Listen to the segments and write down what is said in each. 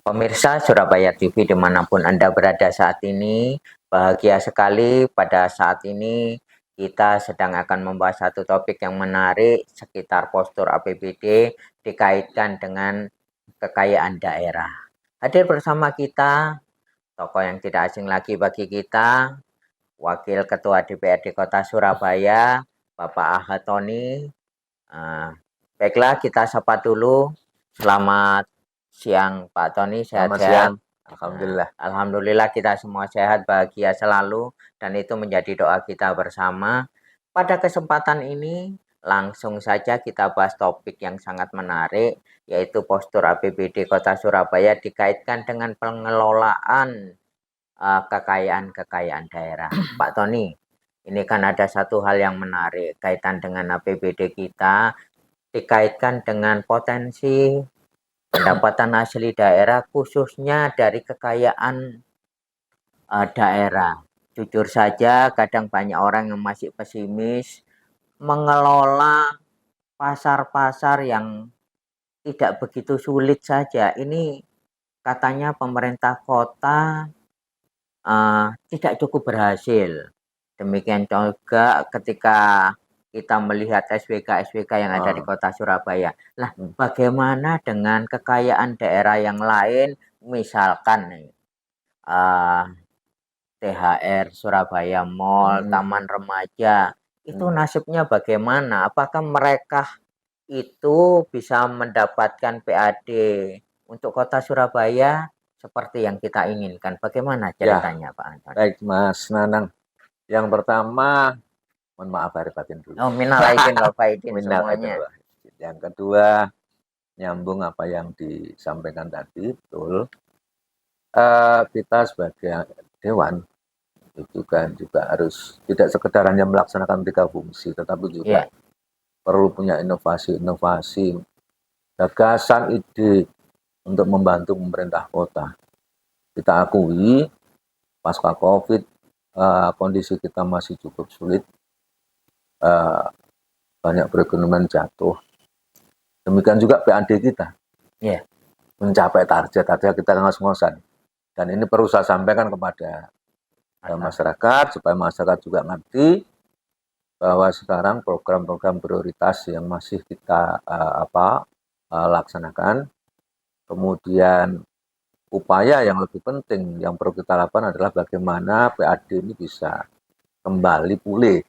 Pemirsa Surabaya TV dimanapun Anda berada saat ini, bahagia sekali pada saat ini kita sedang akan membahas satu topik yang menarik sekitar postur APBD dikaitkan dengan kekayaan daerah. Hadir bersama kita tokoh yang tidak asing lagi bagi kita, Wakil Ketua DPRD Kota Surabaya, Bapak Ahad Tony. Baiklah, kita sapa dulu. Selamat siang Pak Tony, Selamat sehat-sehat. siang. Alhamdulillah. Alhamdulillah kita semua sehat, bahagia selalu, dan itu menjadi doa kita bersama. Pada kesempatan ini, langsung saja kita bahas topik yang sangat menarik, yaitu postur APBD Kota Surabaya dikaitkan dengan pengelolaan kekayaan-kekayaan daerah. Pak Tony, ini kan ada satu hal yang menarik kaitan dengan APBD kita, dikaitkan dengan potensi pendapatan asli daerah khususnya dari kekayaan daerah. Jujur saja kadang banyak orang yang masih pesimis mengelola pasar-pasar yang tidak begitu sulit saja. Ini katanya pemerintah kota tidak cukup berhasil. Demikian juga ketika kita melihat SWK-SWK yang ada di Kota Surabaya. Nah, bagaimana dengan kekayaan daerah yang lain, misalkan nih, THR Surabaya Mall, Taman Remaja, itu nasibnya bagaimana? Apakah mereka itu bisa mendapatkan PAD untuk Kota Surabaya seperti yang kita inginkan? Bagaimana ceritanya, Pak Anton? Baik, Mas Nanang. Yang pertama, mohon maaf lahir batin dulu. Oh, minal aidin wal faidin semuanya. Yang kedua, nyambung apa yang disampaikan tadi, betul. Kita sebagai dewan itu kan juga harus tidak sekedar hanya melaksanakan 3 fungsi, tetapi juga perlu punya inovasi-inovasi, gagasan, ide untuk membantu pemerintah kota. Kita akui pasca COVID kondisi kita masih cukup sulit, banyak perekonomian jatuh. Demikian juga PAD kita mencapai target kita ngos-ngosan. Dan ini perlu saya sampaikan kepada masyarakat supaya masyarakat juga ngerti bahwa sekarang program-program prioritas yang masih kita laksanakan, kemudian upaya yang lebih penting yang perlu kita lakukan adalah bagaimana PAD ini bisa kembali pulih.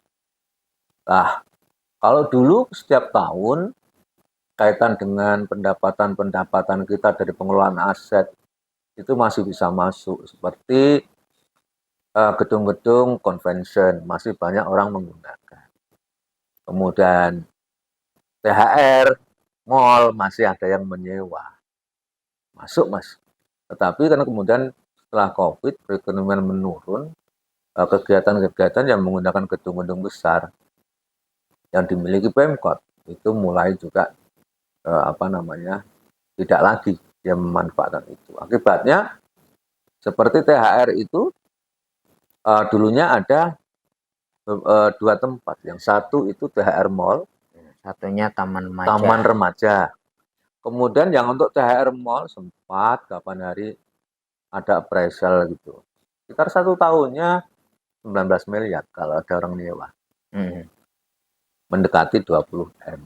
Nah, kalau dulu setiap tahun kaitan dengan pendapatan kita dari pengelolaan aset itu masih bisa masuk, seperti gedung-gedung convention masih banyak orang menggunakan. Kemudian THR, mall masih ada yang menyewa. Masuk, Mas. Tetapi karena kemudian setelah COVID perekonomian menurun, kegiatan-kegiatan yang menggunakan gedung-gedung besar yang dimiliki Pemkot itu mulai juga tidak lagi dia memanfaatkan itu. Akibatnya seperti THR itu dulunya ada 2 tempat. Yang satu itu THR Mall, satunya Taman Remaja. Taman Remaja. Kemudian yang untuk THR Mall sempat kapan hari ada appraisal gitu. Sekitar 1 tahunnya 19 miliar kalau ada orang nyewa. Mendekati 20 M.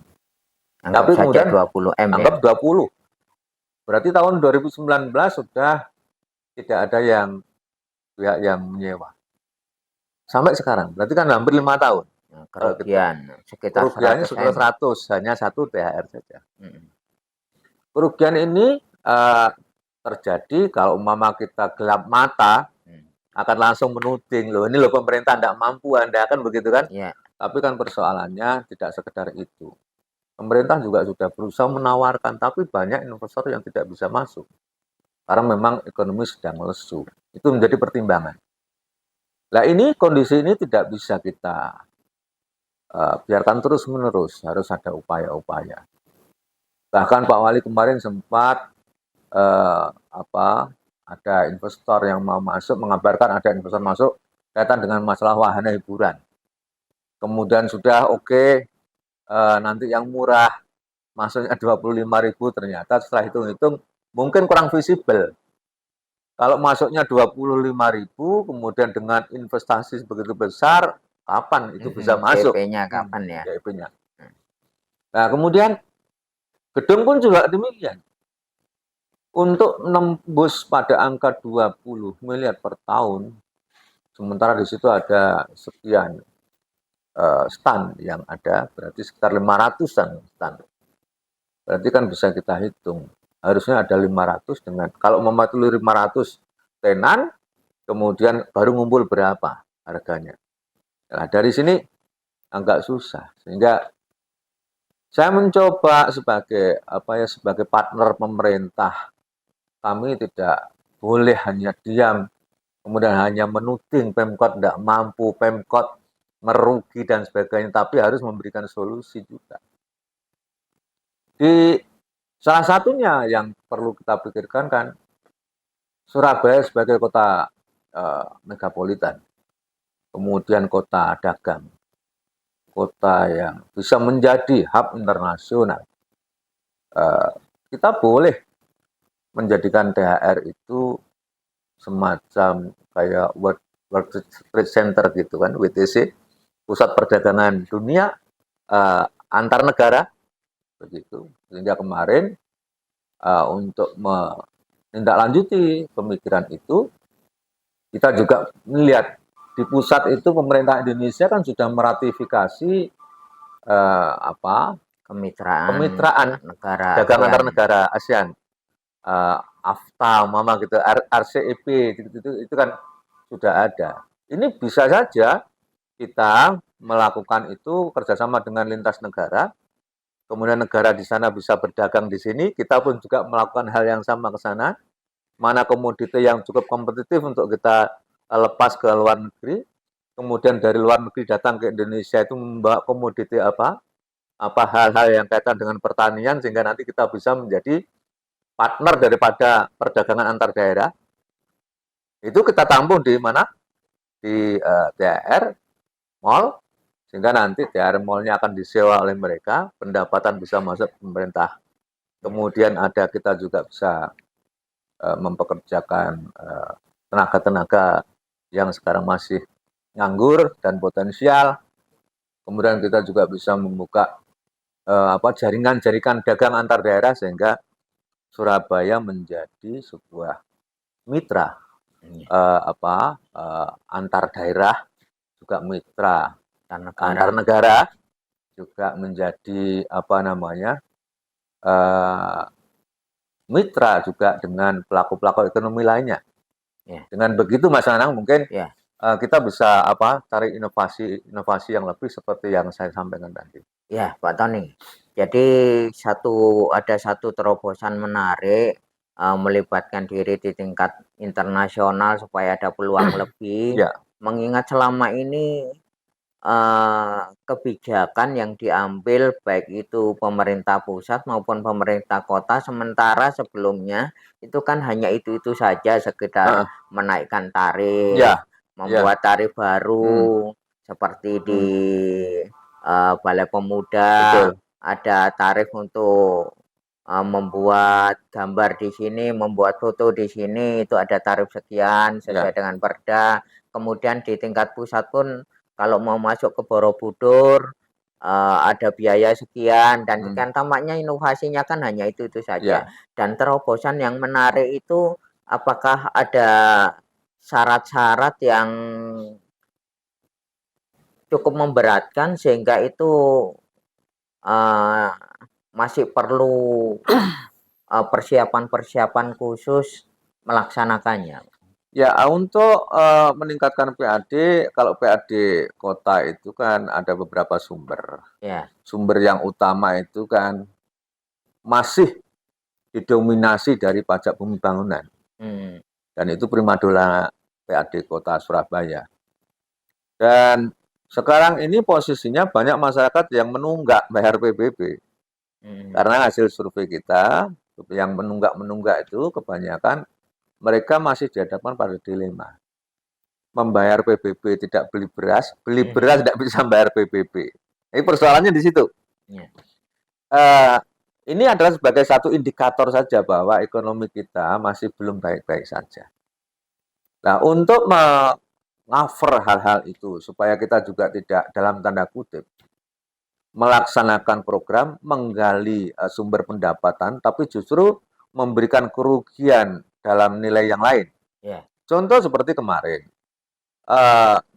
Tapi kemudian 20 M anggap 20. Berarti tahun 2019 sudah tidak ada yang pihak yang menyewa. Sampai sekarang, berarti kan hampir 5 tahun. Kerugian sekitar kerugiannya sekitar 100, hanya satu THR saja. Kerugian ini terjadi kalau umpama kita gelap mata, akan langsung menuding, loh ini loh pemerintah tidak mampu, Anda kan begitu kan? Tapi kan persoalannya tidak sekedar itu. Pemerintah juga sudah berusaha menawarkan, tapi banyak investor yang tidak bisa masuk. Karena memang ekonomi sedang lesu. Itu menjadi pertimbangan. Nah ini kondisi ini tidak bisa kita biarkan terus-menerus, harus ada upaya-upaya. Bahkan Pak Wali kemarin sempat ada investor yang mau masuk, mengabarkan ada investor masuk kaitan dengan masalah wahana hiburan. Kemudian sudah oke, nanti yang murah masuknya 25.000, ternyata setelah hitung-hitung mungkin kurang visible. Kalau masuknya 25.000, kemudian dengan investasi begitu besar, kapan itu bisa masuk? DP-nya kapan ya? DP-nya. Nah, kemudian gedung pun juga demikian. Untuk menembus pada angka 20 miliar per tahun, sementara di situ ada sekian stand yang ada, berarti sekitar 500-an stand. Berarti kan bisa kita hitung. Harusnya ada 500 dengan, kalau mematuhi 500 tenan, kemudian baru ngumpul berapa harganya. Nah, dari sini agak susah. Sehingga saya mencoba sebagai sebagai partner pemerintah, kami tidak boleh hanya diam, kemudian hanya menuding Pemkot tidak mampu, Pemkot merugi dan sebagainya, tapi harus memberikan solusi juga. Di salah satunya yang perlu kita pikirkan kan, Surabaya sebagai kota megapolitan, kemudian kota dagang, kota yang bisa menjadi hub internasional. Kita boleh menjadikan THR itu semacam kayak World Trade Center gitu kan, WTC, pusat perdagangan dunia antar negara begitu. Sehingga kemarin untuk menindaklanjuti pemikiran itu, kita juga melihat di pusat itu pemerintah Indonesia kan sudah meratifikasi kemitraan negara dagang ASEAN. antar negara ASEAN, AFTA, gitu, RCEP, itu kan sudah ada. Ini bisa saja kita melakukan itu kerjasama dengan lintas negara, kemudian negara di sana bisa berdagang di sini, kita pun juga melakukan hal yang sama ke sana. Mana komoditi yang cukup kompetitif untuk kita lepas ke luar negeri, kemudian dari luar negeri datang ke Indonesia itu membawa komoditi apa hal-hal yang kaitan dengan pertanian, sehingga nanti kita bisa menjadi partner daripada perdagangan antar daerah. Itu kita tampung di mana? Di THR Mall, sehingga nanti THR Mall-nya akan disewa oleh mereka, pendapatan bisa masuk pemerintah. Kemudian kita juga bisa mempekerjakan tenaga-tenaga yang sekarang masih nganggur dan potensial. Kemudian kita juga bisa membuka jaringan-jaringan dagang antar daerah, sehingga Surabaya menjadi sebuah mitra antar daerah, juga mitra antar negara, juga menjadi mitra juga dengan pelaku-pelaku ekonomi lainnya. Dengan begitu Mas Anang, mungkin kita bisa cari inovasi yang lebih seperti yang saya sampaikan tadi. Ya, Pak Tony. Jadi ada satu terobosan menarik melibatkan diri di tingkat internasional supaya ada peluang lebih. Mengingat selama ini kebijakan yang diambil baik itu pemerintah pusat maupun pemerintah kota, sementara sebelumnya itu kan hanya itu saja, sekedar menaikkan tarif, membuat tarif baru, seperti di Balai Pemuda, ada tarif untuk membuat gambar di sini, membuat foto di sini, itu ada tarif sekian sesuai dengan Perda. Kemudian di tingkat pusat pun kalau mau masuk ke Borobudur ada biaya sekian, dan kan tampaknya inovasinya kan hanya itu saja. Dan terobosan yang menarik itu, apakah ada syarat-syarat yang cukup memberatkan sehingga itu masih perlu persiapan-persiapan khusus melaksanakannya? Ya, untuk meningkatkan PAD, kalau PAD kota itu kan ada beberapa sumber. Sumber yang utama itu kan masih didominasi dari pajak bumi bangunan. Dan itu primadona PAD kota Surabaya. Dan sekarang ini posisinya banyak masyarakat yang menunggak bayar PBB. Karena hasil survei kita, yang menunggak itu kebanyakan mereka masih dihadapkan pada dilema. Membayar PBB tidak beli beras tidak bisa bayar PBB. Ini persoalannya di situ. ini adalah sebagai satu indikator saja bahwa ekonomi kita masih belum baik-baik saja. Nah, untuk cover hal-hal itu supaya kita juga tidak dalam tanda kutip melaksanakan program menggali sumber pendapatan, tapi justru memberikan kerugian dalam nilai yang lain. Ya. Contoh seperti kemarin,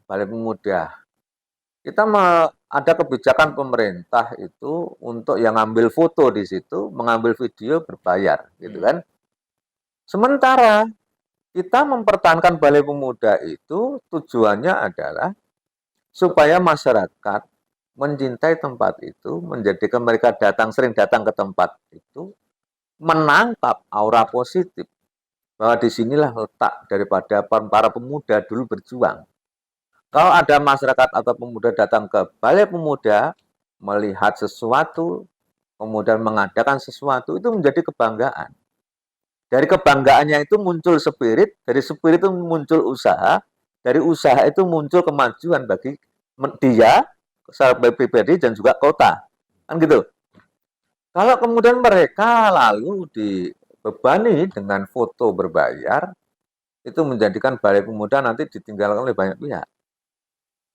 Balai Pemuda, kita ada kebijakan pemerintah itu untuk yang ngambil foto di situ, mengambil video berbayar, gitu kan? Sementara kita mempertahankan Balai Pemuda itu tujuannya adalah supaya masyarakat mencintai tempat itu, menjadikan mereka sering datang ke tempat itu, menangkap aura positif bahwa disinilah letak daripada para pemuda dulu berjuang. Kalau ada masyarakat atau pemuda datang ke Balai Pemuda, melihat sesuatu, kemudian mengadakan sesuatu, itu menjadi kebanggaan. Dari kebanggaannya itu muncul spirit, dari spirit itu muncul usaha, dari usaha itu muncul kemajuan bagi dia, secara pribadi dan juga kota. Kan gitu. Kalau kemudian mereka lalu dibebani dengan foto berbayar, itu menjadikan Balai Pemuda nanti ditinggalkan oleh banyak pihak.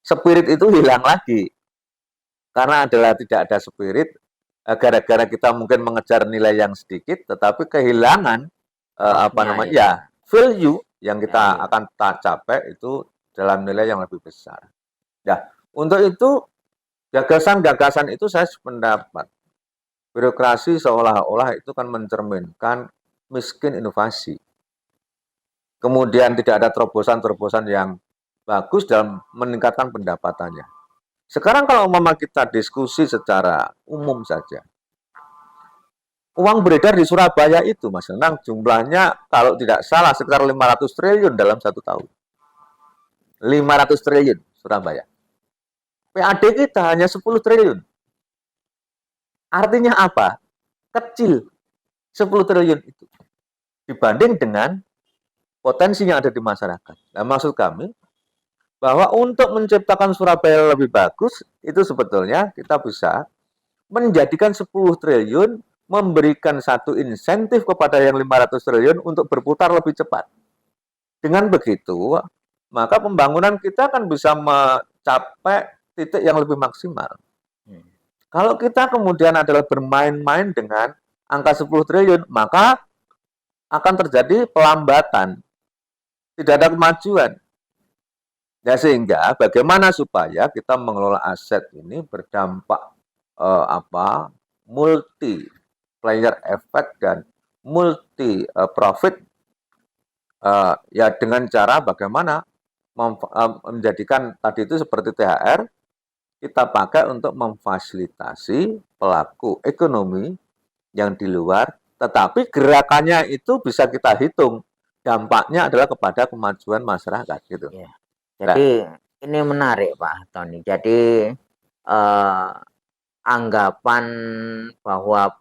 Spirit itu hilang lagi. Karena tidak ada spirit, gara-gara kita mungkin mengejar nilai yang sedikit, tetapi kehilangan value yang kita akan capai itu dalam nilai yang lebih besar. Nah, untuk itu gagasan-gagasan itu saya sependapat. Birokrasi seolah-olah itu kan mencerminkan miskin inovasi. Kemudian tidak ada terobosan-terobosan yang bagus dalam meningkatkan pendapatannya. Sekarang kalau kita diskusi secara umum saja, uang beredar di Surabaya itu, Mas Renang, jumlahnya kalau tidak salah sekitar 500 triliun dalam 1 tahun. 500 triliun Surabaya. PAD kita hanya 10 triliun. Artinya apa? Kecil 10 triliun itu dibanding dengan potensi yang ada di masyarakat. Nah, maksud kami bahwa untuk menciptakan Surabaya lebih bagus, itu sebetulnya kita bisa menjadikan 10 triliun, memberikan satu insentif kepada yang 500 triliun untuk berputar lebih cepat. Dengan begitu, maka pembangunan kita akan bisa mencapai titik yang lebih maksimal. Kalau kita kemudian adalah bermain-main dengan angka 10 triliun, maka akan terjadi pelambatan. Tidak ada kemajuan. Ya, sehingga bagaimana supaya kita mengelola aset ini berdampak multi player effect dan multi profit ya dengan cara bagaimana menjadikan tadi itu seperti THR kita pakai untuk memfasilitasi pelaku ekonomi yang di luar, tetapi gerakannya itu bisa kita hitung dampaknya adalah kepada kemajuan masyarakat gitu. Ya. Jadi ini menarik Pak Tony. Jadi anggapan bahwa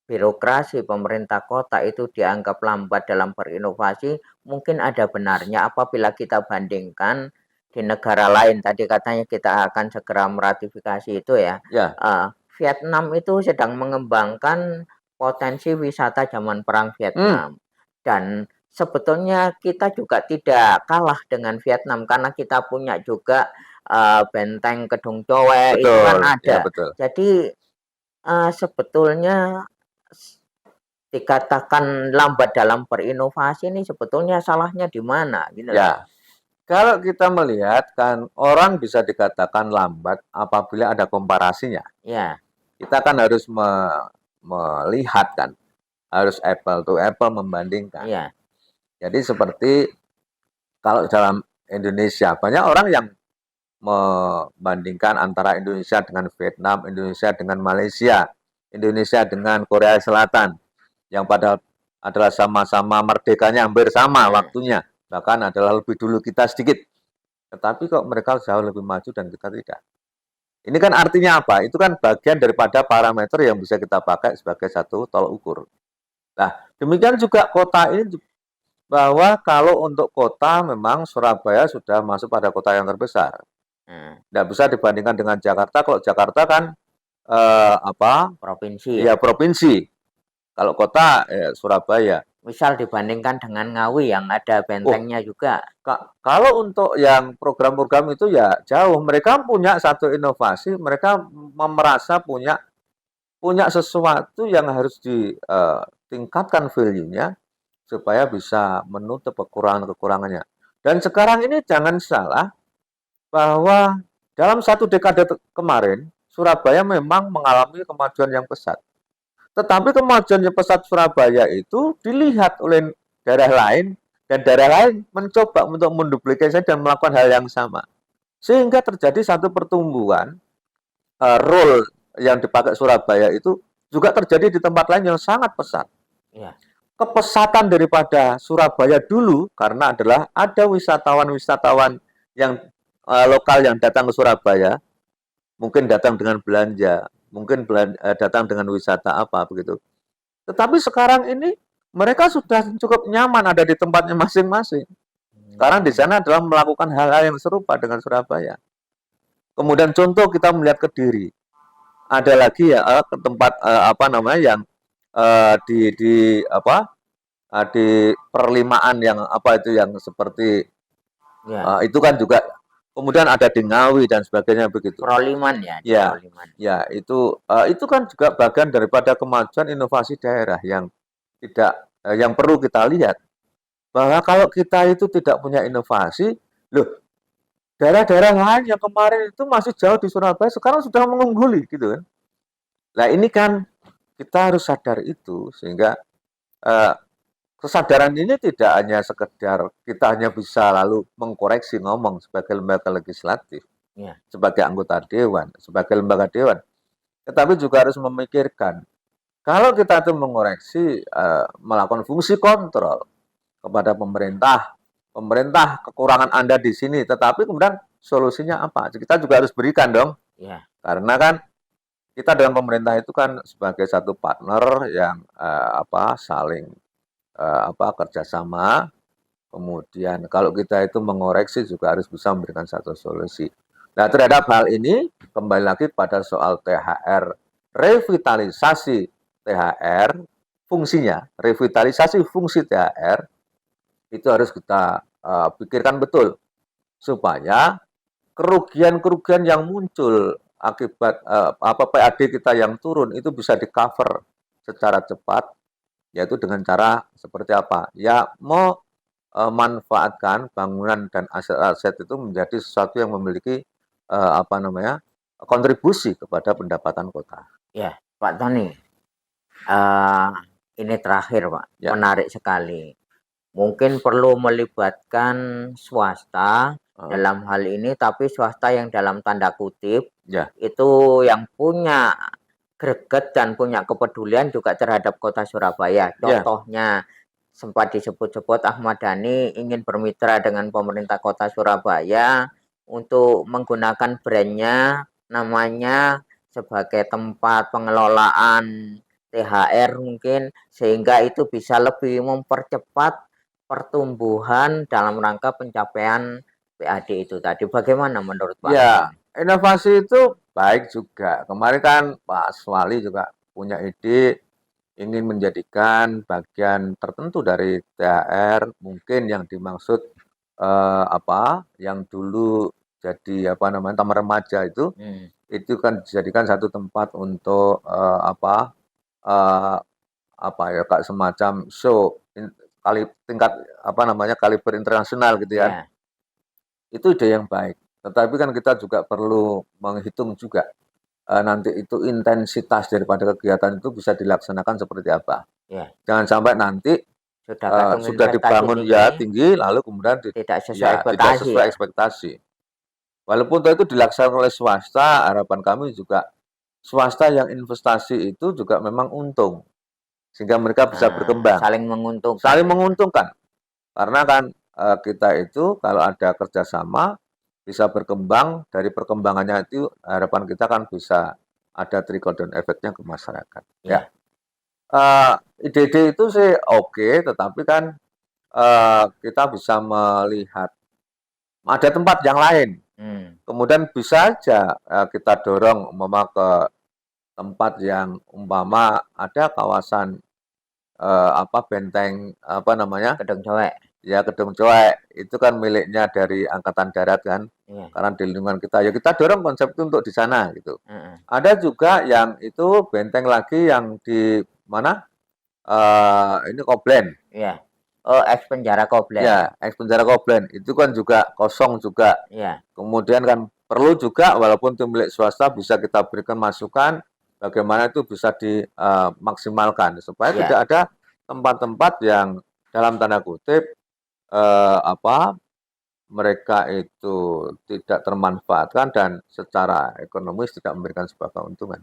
birokrasi pemerintah kota itu dianggap lambat dalam berinovasi mungkin ada benarnya apabila kita bandingkan di negara lain. Tadi katanya kita akan segera meratifikasi itu ya. Vietnam itu sedang mengembangkan potensi wisata zaman perang Vietnam. Dan sebetulnya kita juga tidak kalah dengan Vietnam karena kita punya juga benteng Kedung Cowe itu kan ada. Ya, jadi sebetulnya dikatakan lambat dalam berinovasi ini sebetulnya salahnya di mana? Gitu ya. Kalau kita melihat kan orang bisa dikatakan lambat apabila ada komparasinya. Ya. Kita kan harus melihat kan, harus apple to apple membandingkan. Ya. Jadi seperti kalau dalam Indonesia, banyak orang yang membandingkan antara Indonesia dengan Vietnam, Indonesia dengan Malaysia, Indonesia dengan Korea Selatan, yang padahal adalah sama-sama merdekanya hampir sama waktunya, bahkan adalah lebih dulu kita sedikit. Tetapi kok mereka jauh lebih maju dan kita tidak. Ini kan artinya apa? Itu kan bagian daripada parameter yang bisa kita pakai sebagai satu tolok ukur. Nah, demikian juga kota ini, bahwa kalau untuk kota memang Surabaya sudah masuk pada kota yang terbesar. Tidak bisa dibandingkan dengan Jakarta. Kalau Jakarta kan provinsi. Ya, provinsi. Kalau kota Surabaya. Misal dibandingkan dengan Ngawi yang ada bentengnya juga. Kalau untuk yang program-program itu ya jauh. Mereka punya satu inovasi, mereka merasa punya sesuatu yang harus ditingkatkan value-nya supaya bisa menutup kekurangan-kekurangannya. Dan sekarang ini jangan salah bahwa dalam satu dekade kemarin, Surabaya memang mengalami kemajuan yang pesat. Tetapi kemajuan yang pesat Surabaya itu dilihat oleh daerah lain, dan daerah lain mencoba untuk menduplikasi dan melakukan hal yang sama. Sehingga terjadi satu pertumbuhan role yang dipakai Surabaya itu juga terjadi di tempat lain yang sangat pesat. Ya. Kepesatan daripada Surabaya dulu karena adalah ada wisatawan-wisatawan yang lokal yang datang ke Surabaya, mungkin datang dengan belanja, mungkin datang dengan wisata apa begitu. Tetapi sekarang ini mereka sudah cukup nyaman ada di tempatnya masing-masing. Sekarang di sana adalah melakukan hal-hal yang serupa dengan Surabaya. Kemudian contoh kita melihat Kediri, ada lagi ya ke tempat apa namanya yang di perlimaan yang apa itu yang seperti itu kan juga. Kemudian ada di Ngawi dan sebagainya begitu. Proliman ya. Ya, Proliman. ya itu kan juga bagian daripada kemajuan inovasi daerah yang tidak yang perlu kita lihat. Bahwa kalau kita itu tidak punya inovasi, loh daerah-daerah lain yang kemarin itu masih jauh di Surabaya sekarang sudah mengungguli gitu kan. Nah ini kan kita harus sadar itu sehingga kesadaran ini tidak hanya sekedar kita hanya bisa lalu mengkoreksi ngomong sebagai lembaga legislatif, sebagai anggota dewan, sebagai lembaga dewan, tetapi juga harus memikirkan kalau kita itu mengoreksi, melakukan fungsi kontrol kepada pemerintah, kekurangan Anda di sini, tetapi kemudian solusinya apa? Kita juga harus berikan dong, karena kan kita dengan pemerintah itu kan sebagai satu partner yang saling kerjasama. Kemudian kalau kita itu mengoreksi juga harus bisa memberikan satu solusi. Nah terhadap hal ini kembali lagi pada soal THR, revitalisasi THR, fungsinya, revitalisasi fungsi THR itu harus kita pikirkan betul supaya kerugian-kerugian yang muncul akibat PAD kita yang turun itu bisa di-cover secara cepat, yaitu dengan cara seperti apa? Ya memanfaatkan bangunan dan aset-aset itu menjadi sesuatu yang memiliki kontribusi kepada pendapatan kota. Ya, Pak Tony. Ini terakhir, Pak. Menarik sekali. Mungkin perlu melibatkan swasta dalam hal ini, tapi swasta yang dalam tanda kutip itu yang punya greget dan punya kepedulian juga terhadap kota Surabaya. Contohnya sempat disebut-sebut Ahmad Dhani ingin bermitra dengan pemerintah kota Surabaya untuk menggunakan brandnya, namanya sebagai tempat pengelolaan THR mungkin, sehingga itu bisa lebih mempercepat pertumbuhan dalam rangka pencapaian PAD itu tadi. Bagaimana menurut Pak? Ya, inovasi itu baik juga. Kemarin kan Pak Swali juga punya ide ingin menjadikan bagian tertentu dari THR mungkin yang dimaksud yang dulu jadi taman remaja itu kan dijadikan satu tempat untuk kayak semacam show tingkat kaliber internasional gitu ya. Itu ide yang baik. Tetapi kan kita juga perlu menghitung juga nanti itu intensitas daripada kegiatan itu bisa dilaksanakan seperti apa. Jangan sampai nanti sudah dibangun tinggi lalu kemudian tidak sesuai ekspektasi. Walaupun itu dilaksanakan oleh swasta, harapan kami juga swasta yang investasi itu juga memang untung. Sehingga mereka bisa berkembang. Saling menguntungkan. Karena kan kita itu kalau ada kerjasama bisa berkembang, dari perkembangannya itu harapan kita kan bisa ada trickle down efeknya ke masyarakat. Ide-ide itu sih oke, tetapi kan kita bisa melihat ada tempat yang lain. Kemudian bisa aja kita dorong ke tempat yang umpama ada kawasan benteng apa namanya? Gedung Cowek. Ya, Gedung Cowek itu kan miliknya dari Angkatan Darat kan. Iya. Karena di lingkungan kita, ya kita dorong konsep itu untuk di sana gitu. Heeh. Ada juga yang itu benteng lagi yang di mana? Ini Koblen. Iya. Oh, eks penjara Koblen. Ya, eks penjara Koblen itu kan juga kosong juga. Iya. Kemudian kan perlu juga walaupun itu milik swasta bisa kita berikan masukan bagaimana itu bisa dimaksimalkan supaya Iya. tidak ada tempat-tempat yang dalam tanda kutip mereka itu tidak termanfaatkan dan secara ekonomis tidak memberikan sebuah keuntungan.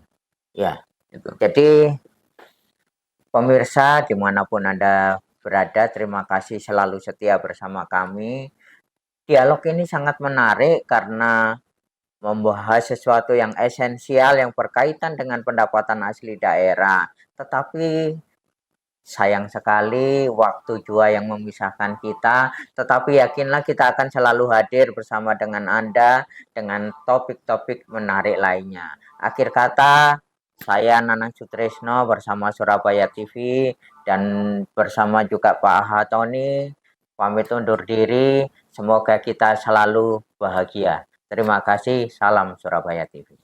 Ya, Itu. jadi pemirsa dimanapun Anda berada, terima kasih selalu setia bersama kami. Dialog ini sangat menarik karena membahas sesuatu yang esensial yang berkaitan dengan pendapatan asli daerah. Tetapi sayang sekali waktu jua yang memisahkan kita, tetapi yakinlah kita akan selalu hadir bersama dengan Anda dengan topik-topik menarik lainnya. Akhir kata, saya Nanang Sutrisno bersama Surabaya TV dan bersama juga Pak Hatoni pamit undur diri. Semoga kita selalu bahagia. Terima kasih. Salam Surabaya TV.